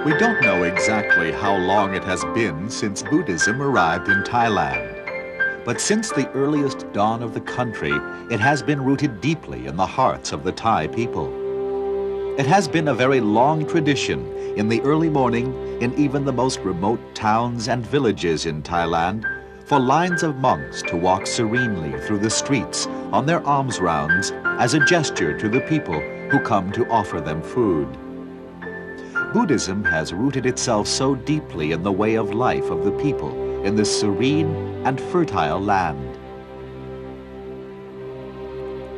We don't know exactly how long it has been since Buddhism arrived in Thailand. But since the earliest dawn of the country, it has been rooted deeply in the hearts of the Thai people. It has been a very long tradition in the early morning in even the most remote towns and villages in Thailand for lines of monks to walk serenely through the streets on their alms rounds as a gesture to the people who come to offer them food. Buddhism has rooted itself so deeply in the way of life of the people in this serene and fertile land.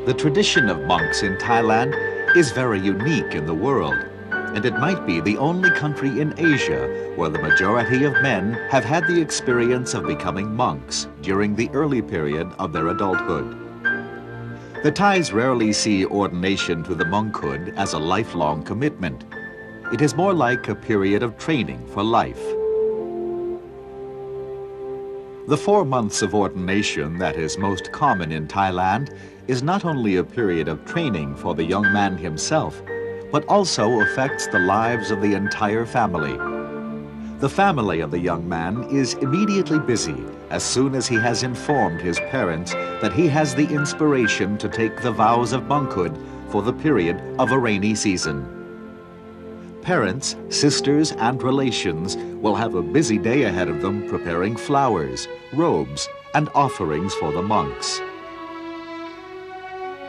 The tradition of monks in Thailand is very unique in the world, and it might be the only country in Asia where the majority of men have had the experience of becoming monks during the early period of their adulthood. The Thais rarely see ordination to the monkhood as a lifelong commitment. It is more like a period of training for life. The 4 months of ordination that is most common in Thailand is not only a period of training for the young man himself, but also affects the lives of the entire family. The family of the young man is immediately busy as soon as he has informed his parents that he has the inspiration to take the vows of monkhood for the period of a rainy season. Parents, sisters, and relations will have a busy day ahead of them preparing flowers, robes, and offerings for the monks.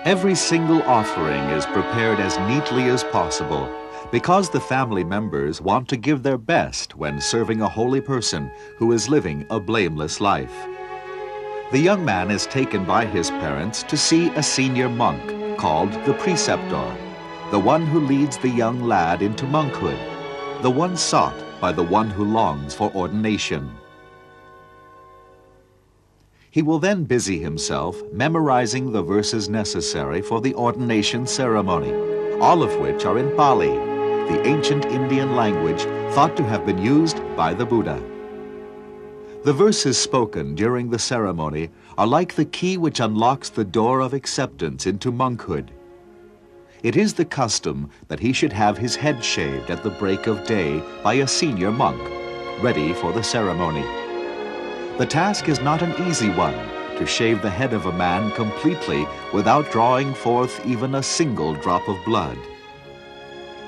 Every single offering is prepared as neatly as possible because the family members want to give their best when serving a holy person who is living a blameless life. The young man is taken by his parents to see a senior monk called the preceptor, the one who leads the young lad into monkhood, the one sought by the one who longs for ordination. He will then busy himself memorizing the verses necessary for the ordination ceremony, all of which are in Pali, the ancient Indian language thought to have been used by the Buddha. The verses spoken during the ceremony are like the key which unlocks the door of acceptance into monkhood. It is the custom that he should have his head shaved at the break of day by a senior monk, ready for the ceremony. The task is not an easy one, to shave the head of a man completely without drawing forth even a single drop of blood.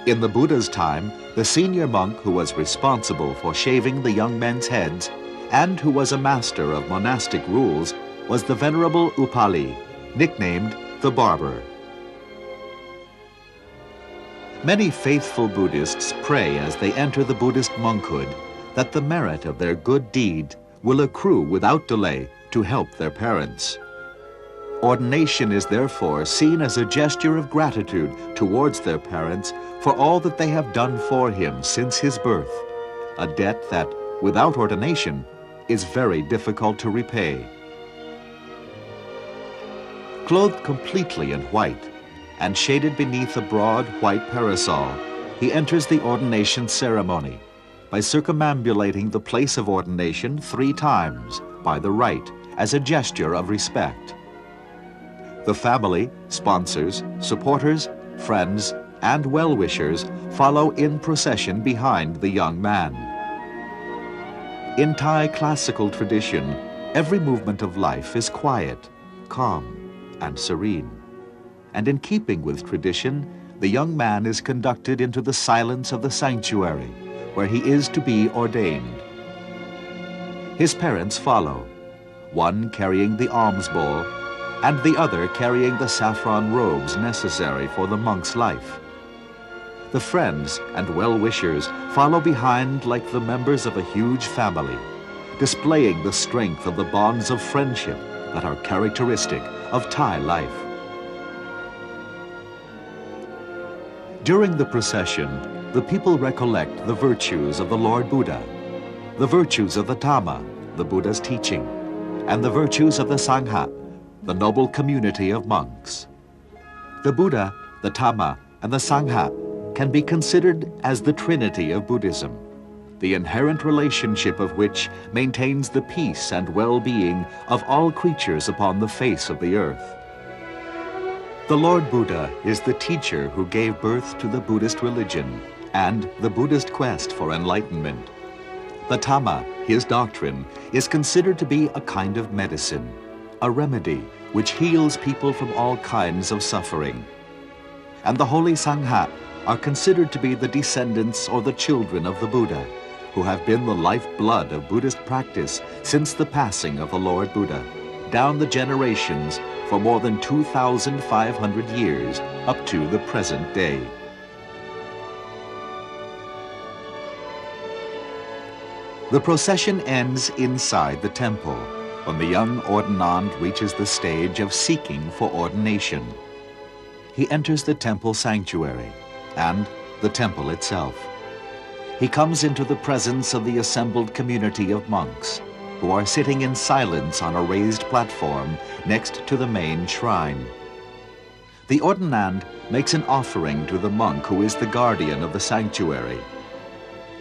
In the Buddha's time, the senior monk who was responsible for shaving the young men's heads and who was a master of monastic rules was the Venerable Upali, nicknamed the Barber. Many faithful Buddhists pray as they enter the Buddhist monkhood that the merit of their good deed will accrue without delay to help their parents. Ordination is therefore seen as a gesture of gratitude towards their parents for all that they have done for him since his birth, a debt that, without ordination, is very difficult to repay. Clothed completely in white, and shaded beneath a broad white parasol, he enters the ordination ceremony by circumambulating the place of ordination 3 times by the right as a gesture of respect. The family, sponsors, supporters, friends, and well-wishers follow in procession behind the young man. In Thai classical tradition, every movement of life is quiet, calm, and serene. And in keeping with tradition, the young man is conducted into the silence of the sanctuary, where he is to be ordained. His parents follow, one carrying the alms bowl, and the other carrying the saffron robes necessary for the monk's life. The friends and well-wishers follow behind like the members of a huge family, displaying the strength of the bonds of friendship that are characteristic of Thai life. During the procession, the people recollect the virtues of the Lord Buddha, the virtues of the Dhamma, the Buddha's teaching, and the virtues of the Sangha, the noble community of monks. The Buddha, the Dhamma, and the Sangha can be considered as the Trinity of Buddhism, the inherent relationship of which maintains the peace and well-being of all creatures upon the face of the earth. The Lord Buddha is the teacher who gave birth to the Buddhist religion and the Buddhist quest for enlightenment. The Dhamma, his doctrine, is considered to be a kind of medicine, a remedy which heals people from all kinds of suffering. And the Holy Sangha are considered to be the descendants or the children of the Buddha, who have been the lifeblood of Buddhist practice since the passing of the Lord Buddha, down the generations for more than 2,500 years up to the present day. The procession ends inside the temple when the young ordinand reaches the stage of seeking for ordination. He enters the temple sanctuary and the temple itself. He comes into the presence of the assembled community of monks who are sitting in silence on a raised platform next to the main shrine. The ordinand makes an offering to the monk who is the guardian of the sanctuary.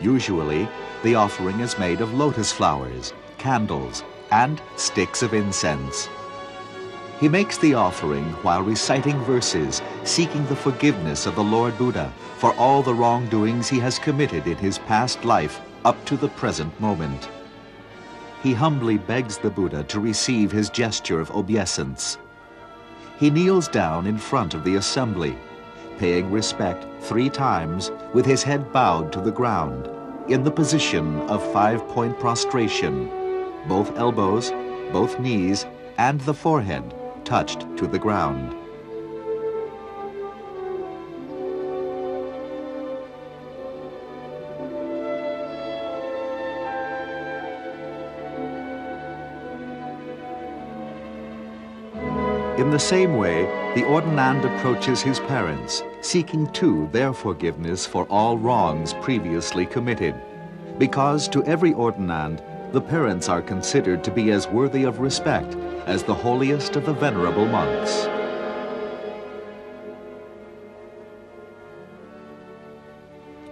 Usually, the offering is made of lotus flowers, candles, and sticks of incense. He makes the offering while reciting verses seeking the forgiveness of the Lord Buddha for all the wrongdoings he has committed in his past life up to the present moment. He humbly begs the Buddha to receive his gesture of obeisance. He kneels down in front of the assembly, paying respect 3 times with his head bowed to the ground in the position of 5-point prostration, both elbows, both knees, and the forehead touched to the ground. In the same way, the ordinand approaches his parents, seeking too their forgiveness for all wrongs previously committed, because to every ordinand, the parents are considered to be as worthy of respect as the holiest of the venerable monks.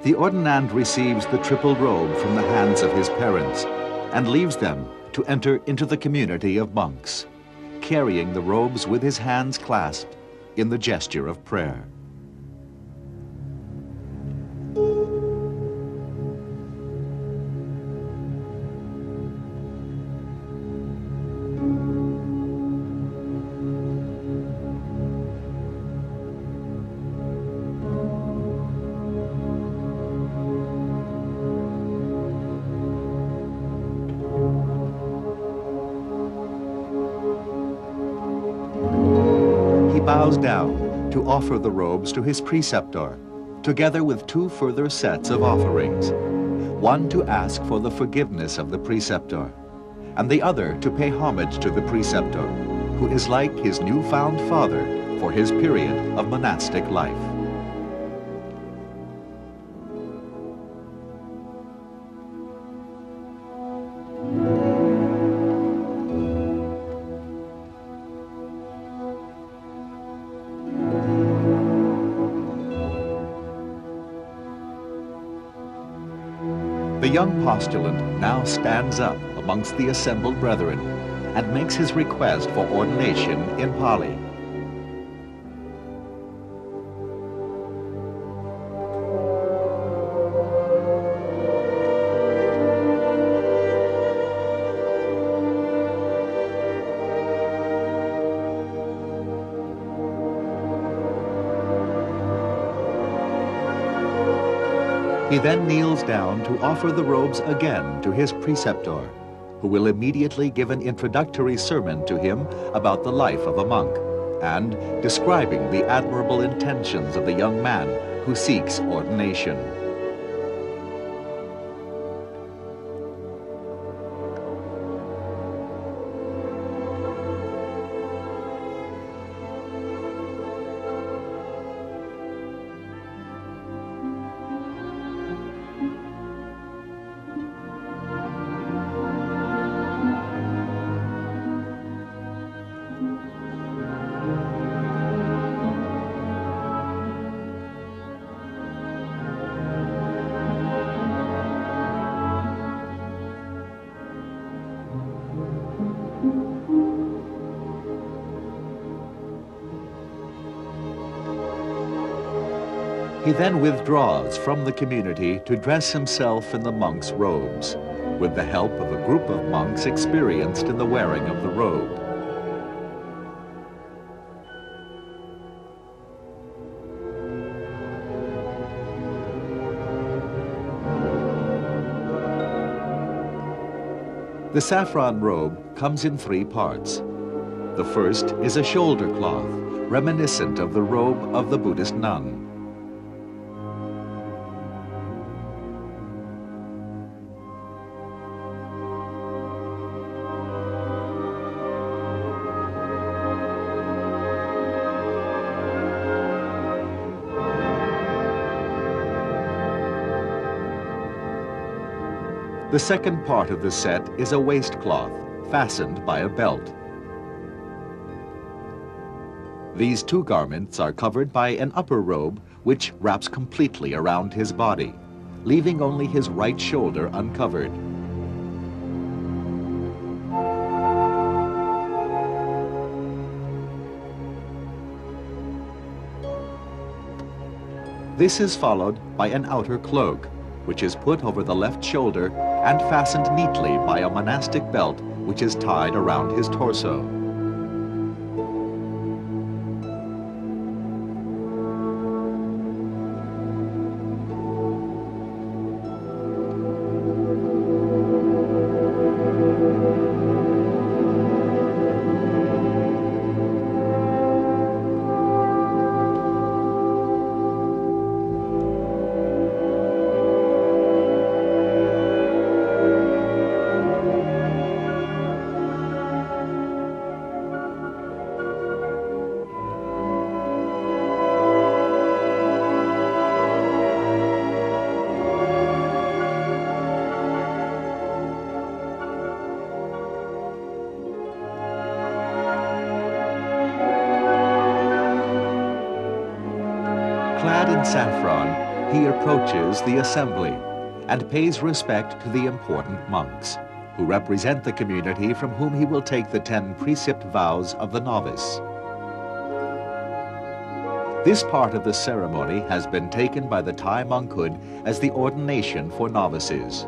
The ordinand receives the triple robe from the hands of his parents and leaves them to enter into the community of monks, carrying the robes with his hands clasped in the gesture of prayer. Bows down to offer the robes to his preceptor, together with 2 further sets of offerings, one to ask for the forgiveness of the preceptor, and the other to pay homage to the preceptor, who is like his newfound father for his period of monastic life. The young postulant now stands up amongst the assembled brethren and makes his request for ordination in Pali. He then kneels down to offer the robes again to his preceptor, who will immediately give an introductory sermon to him about the life of a monk, and describing the admirable intentions of the young man who seeks ordination. He then withdraws from the community to dress himself in the monk's robes, with the help of a group of monks experienced in the wearing of the robe. The saffron robe comes in 3 parts. The first is a shoulder cloth, reminiscent of the robe of the Buddhist nun. The second part of the set is a waistcloth, fastened by a belt. These 2 garments are covered by an upper robe which wraps completely around his body, leaving only his right shoulder uncovered. This is followed by an outer cloak, which is put over the left shoulder and fastened neatly by a monastic belt which is tied around his torso. Clad in saffron, he approaches the assembly and pays respect to the important monks, who represent the community from whom he will take the 10 precept vows of the novice. This part of the ceremony has been taken by the Thai monkhood as the ordination for novices.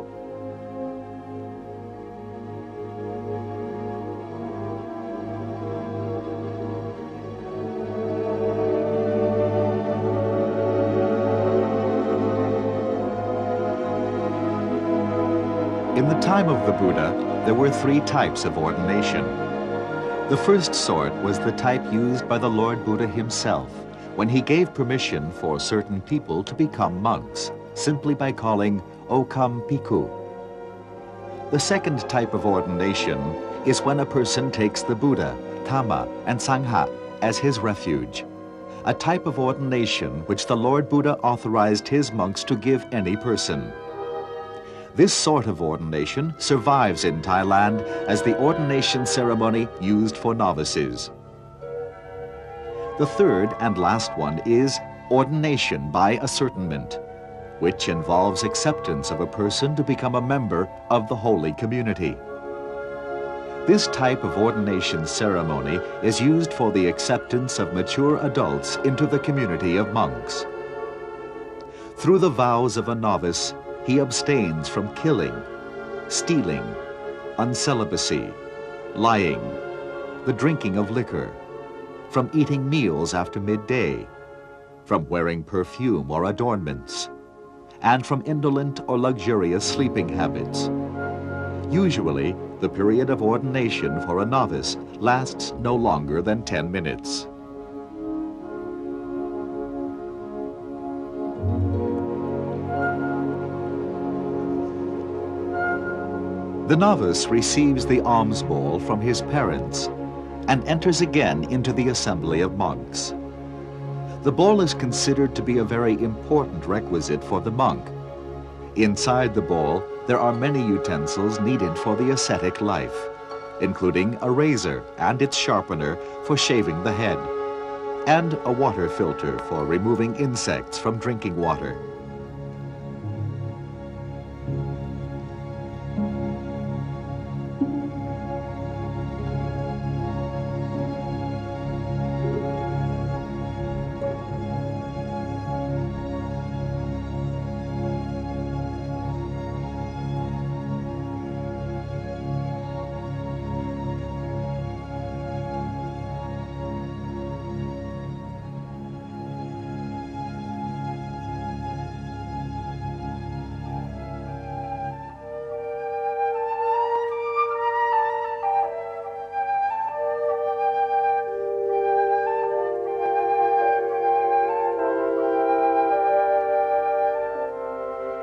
In the time of the Buddha, there were 3 types of ordination. The first sort was the type used by the Lord Buddha himself when he gave permission for certain people to become monks, simply by calling Okam Bhikkhu. The second type of ordination is when a person takes the Buddha, Dhamma, and Sangha as his refuge, a type of ordination which the Lord Buddha authorized his monks to give any person. This sort of ordination survives in Thailand as the ordination ceremony used for novices. The third and last one is ordination by ascertainment, which involves acceptance of a person to become a member of the holy community. This type of ordination ceremony is used for the acceptance of mature adults into the community of monks. Through the vows of a novice, he abstains from killing, stealing, uncelibacy, lying, the drinking of liquor, from eating meals after midday, from wearing perfume or adornments, and from indolent or luxurious sleeping habits. Usually, the period of ordination for a novice lasts no longer than 10 minutes. The novice receives the alms bowl from his parents and enters again into the assembly of monks. The bowl is considered to be a very important requisite for the monk. Inside the bowl, there are many utensils needed for the ascetic life, including a razor and its sharpener for shaving the head, and a water filter for removing insects from drinking water.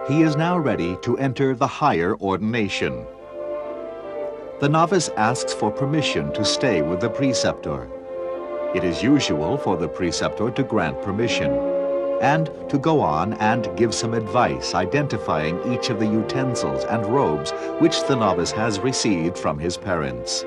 He is now ready to enter the higher ordination. The novice asks for permission to stay with the preceptor. It is usual for the preceptor to grant permission and to go on and give some advice identifying each of the utensils and robes which the novice has received from his parents.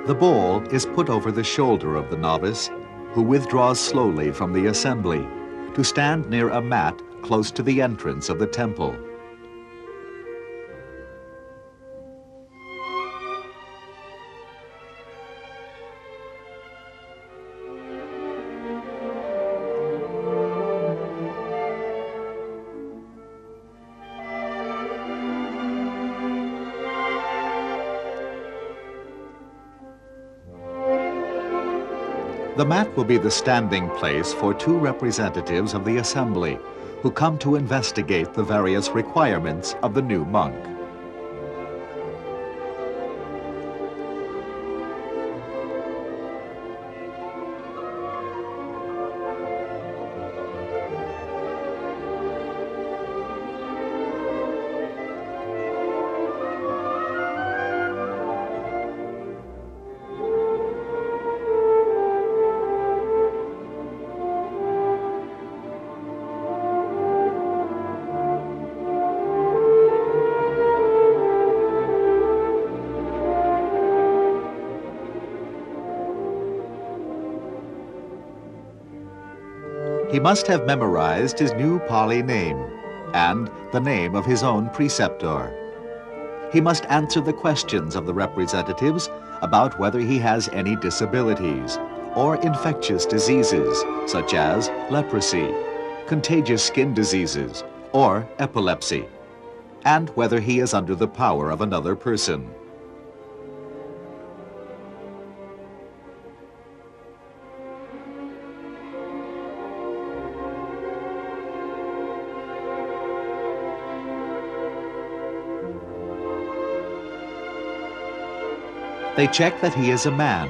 The bowl is put over the shoulder of the novice, who withdraws slowly from the assembly to stand near a mat close to the entrance of the temple. The mat will be the standing place for two representatives of the assembly who come to investigate the various requirements of the new monk. He must have memorized his new Pali name and the name of his own preceptor. He must answer the questions of the representatives about whether he has any disabilities or infectious diseases such as leprosy, contagious skin diseases, or epilepsy, and whether he is under the power of another person. They check that he is a man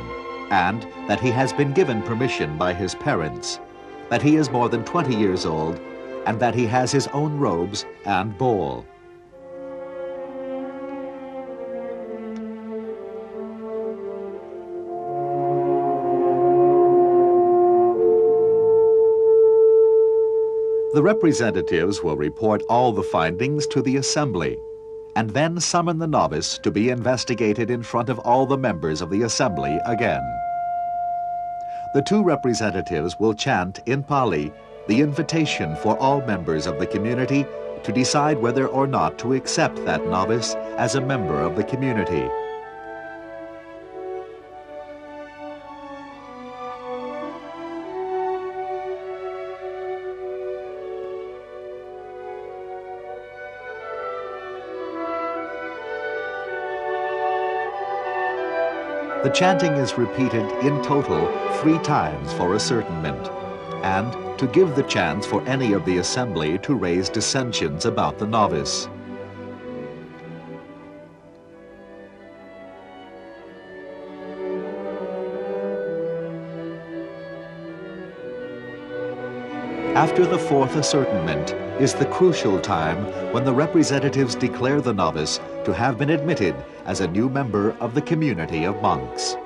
and that he has been given permission by his parents, that he is more than 20 years old, and that he has his own robes and bowl. The representatives will report all the findings to the assembly and then summon the novice to be investigated in front of all the members of the assembly again. The two representatives will chant in Pali the invitation for all members of the community to decide whether or not to accept that novice as a member of the community. The chanting is repeated in total 3 times for ascertainment, and to give the chance for any of the assembly to raise dissensions about the novice. After the 4th ascertainment is the crucial time when the representatives declare the novice to have been admitted as a new member of the community of monks.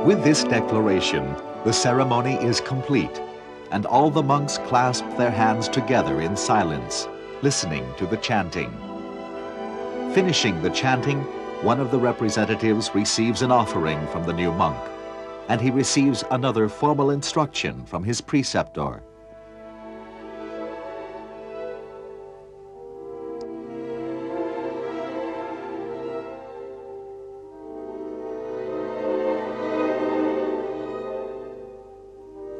With this declaration, the ceremony is complete, and all the monks clasp their hands together in silence, listening to the chanting. Finishing the chanting, one of the representatives receives an offering from the new monk. and he receives another formal instruction from his preceptor.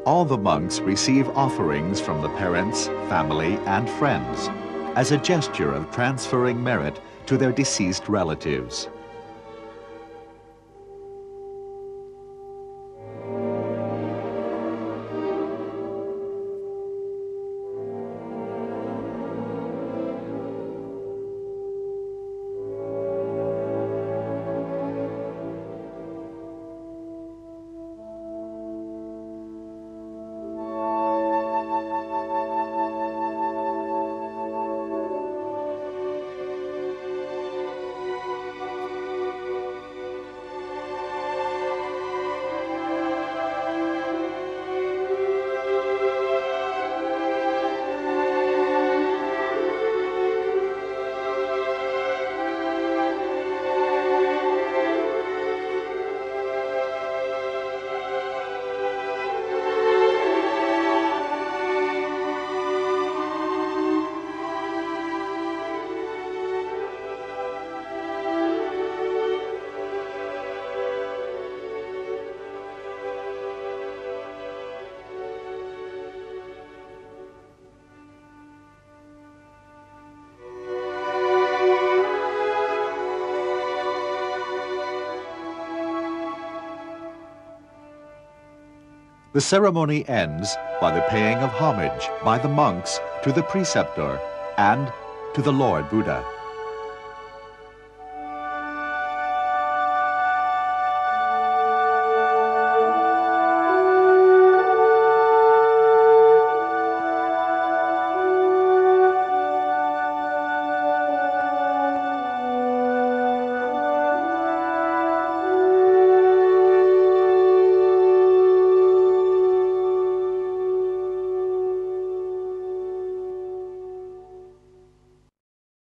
All the monks receive offerings from the parents, family, and friends as a gesture of transferring merit to their deceased relatives. The ceremony ends by the paying of homage by the monks to the preceptor and to the Lord Buddha.